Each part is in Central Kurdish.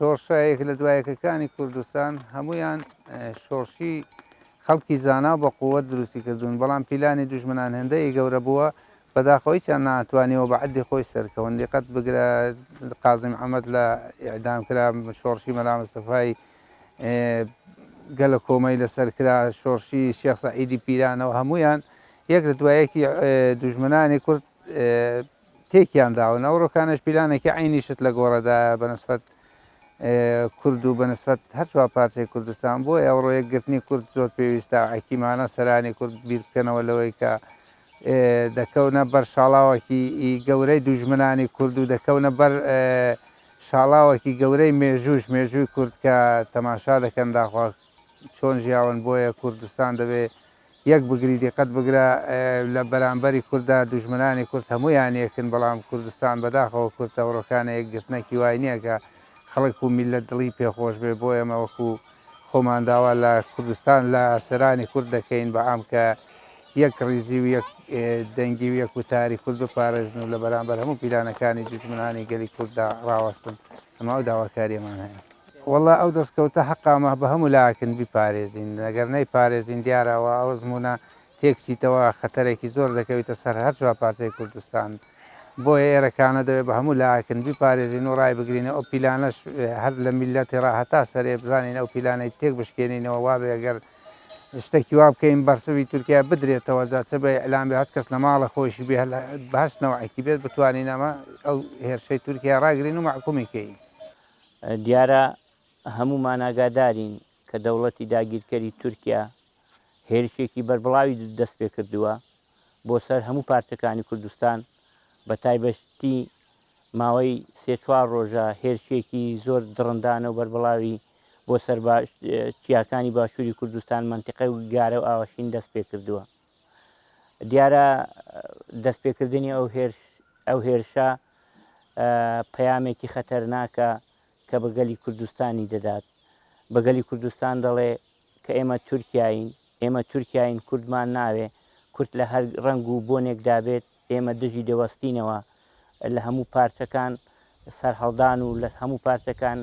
شۆڕشایەک لە دوایەکەکانی کوردستان هەمویان شۆڕشی خەڵکی زانا بە قووەت دروستی کردوون، بەڵام پیلانی دوژمنان هێندەی گەورە بووە بەداخەوەیچیان ناتوانیەوە بە عەدی خۆی سەرکەون. دیقەت بگرە قازم محەممەد لە ئیعدام کرا، شۆڕشی مەلا مستەفای گەلە کۆمەی لەسەرکرا، شۆڕشی شێخ سەعیدی پیرانەوە هەمویان یەک لە دوایەکی دوژمنانی کورد تێکیان داون. ئەو ڕۆکانش پیلانێکی عینیشت لە گۆڕەدایە بەنسبەت کورد و بەنسبەت هەر چوار پارچەی کوردستان. بۆیە ئەوڕۆ یەکگرتنی کورد زۆر پێویستە، حەکیمانە سەرانی کورد بیر بکەنەوە لەوەی کە دەکەونە بەر شاڵاوێکی گەورەی دوژمنانی کورد و دەکەونە بەر شاڵاوێکی گەورەی مێژووی کورد کە تەماشا دەکەن داخوا چۆن ژیاون. بۆیە کوردستان دەبێت یەک بگری، دیقەت بگرە لە بەرامبەری کووردا دوژمنانی کورد هەمویان یەکن، بەڵام کوردستان بەداخەوە کورد ئەوڕۆکانە یەکگرتنەکی وای نییە کە خەڵک و میلەت دڵی پێخۆش بێ. بۆ ئێمە وەکو خۆمان داوا لە کوردستان لە سەرانی کورد دەکەین بە ئەم کە یەک ڕیزی و یەک دەنگی و یەک وتاری کورد بپارێزن و لە بەرامبەر هەموو پیلانەکانی دوژمنانی گەلی کورددا ڕاوەستن. ئەمە ئەو داواکاریمان هەیە. وەڵا ئەو دەستکەوتە حەقامە بە هەموو لاکن بیپارێزین، ئەگەر نەیپارێزین دیارەوە ئەو زمونە تێکچیتەوە خەتەرێکی زۆر دەکەوێتە سەر هەر چوار پارچەی کوردستان. بۆیە ئێرەکانە دەوێت بە هەموو لاکن بیپارێزین و ڕای بگرینە. ئەو پیلانەش هەر لە میلەتی ڕاهەتا سەرێ بزانین ئەو پیلانەی تێک بشکێنینەوە، وابێ ئەگەر شتێکی وا بکەین بەرسەوی تورکیا بدرێتەوە، جاچە بە ئەلان بێ هەست کەس لە ماڵە خۆشی بێ بەهشت نەوعێکی بێت بتوانین ئەمە ئەو هێرشەی تورکیا ڕاگرین و محکومیکەین. دیارە هەمومان ئاگادارین کە دەوڵەتی داگیرکەری تورکیا هێرشێکی بەربڵاوی دەست پێ کردووە بۆ سەر هەموو پارچەکانی کوردستان، بە تایبەتی ماوەی سێ چوار ڕۆژە هێرشێکی زۆر دڕندانە و بەربڵاوی بۆ سەر چیاکانی باشووری کوردستان منتیقە و گارە و ئاوەشین دەست پێ کردووە. دیارە دەستپێکردنی ئەو هێرشە پەیامێکی خەتەرناکە کە بەگەلی کوردستانی دەدات. بەگەلی کوردستان دەڵێ کە ئێمە تورکیاین، ئێمە تورکیاین، کوردمان ناوێ، کورد لە هەر ڕنگ و بۆنێکدا بێت ئێمە دژی دەوەستینەوە لە هەموو پارچەکان سەرهەڵدان و لە هەموو پارچەکان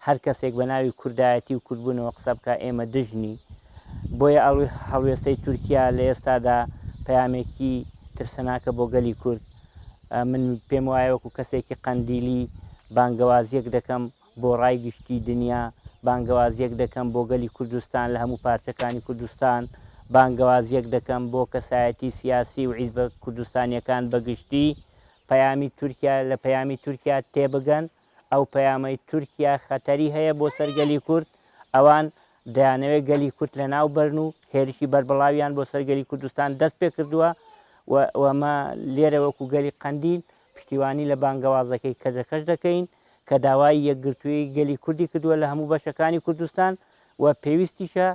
هەر کەسێک بە ناوی کوردایەتی و کوردبوونەوە قسە بکە ئێمە دژنی. بۆیە هەڵوێستەی تورکیا لە ئێستادا پەیامێکی ترسەناکە بۆ گەلی کورد. من پێم وایە وەکو کەسێکی قەندیلی بانگەوازیەک دەکەم بۆ ڕای گشتی دنیا، بانگەوازیەک دەکەم بۆ گەلی کوردستان لە هەموو پارچەکانی کوردستان، بانگەوازیەک دەکەم بۆ کەسایەتی سیاسی و حیزبە کوردستانیەکان بەگشتی پەیامی تورکیا لە پەیامی تورکیا تێبگەن. ئەو پەیامەی تورکیا خەتەری هەیە بۆ سەر گەلی کورد، ئەوان دەیانەوێت گەلی کورد لە ناو بەرن و هێرشی بەربڵاویان بۆ سەر گەلی کوردستان دەست پێ کردووە. وەمە لێرە وەکو گەلی قەندیل پشتیوانی لە بانگەوازەکەی کەجەکەش دەکەین کە داوای یەکگرتووی گەلی کوردی کردووە لە هەموو بەشەکانی کوردستان و پێویستیشە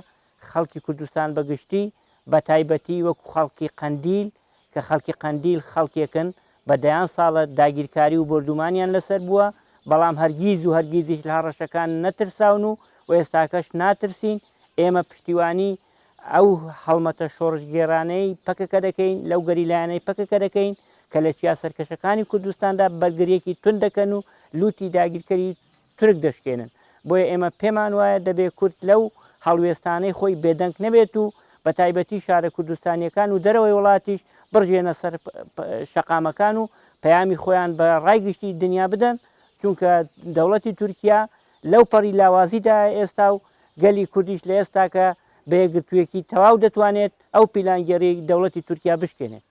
خەڵکی کوردستان بەگشتی بە تایبەتی وەکو خەڵکی قەندیل کە خەڵکی قەندیل خەڵکێکن بەدەیان ساڵە داگیرکاری و بردومانیان لەسەر بووە، بەڵام هەرگیز و هەرگیزیش لە هەڕەشەکان نەترساون و ئێستاکەش ناترسین. ئێمە پشتیوانی ئەو هەڵمەتە شۆڕژگێرانەی پەکەکە دەکەین، لەو گەریلایەنەی پەکەکە دەکەین کە لە چیا سەرکەشەکانی کوردستاندا بەرگریەکی تون دەکەن و لوتی داگیرکەری تورک دەشکێنن. بۆیە ئێمە پێمان وایە دەبێت کورد لەو هەڵوێستانەی خۆی بێدەنگ نەبێت و بە تایبەتی شارە کوردستانیەکان و دەرەوەی وڵاتیش بڕژێنە سەر شەقامەکان و پەیامی خۆیان بە ڕای گشتی دنیا بدەن، چونکە دەوڵەتی تورکیا لەو پەڕی لاوازیدا ئێستا و گەلی کوردیش لە ئێستاکە بە یەکگرتوویەکی تەواو دەتوانێت ئەو پیلانگەری دەوڵەتی تورکیا بشکێنێت.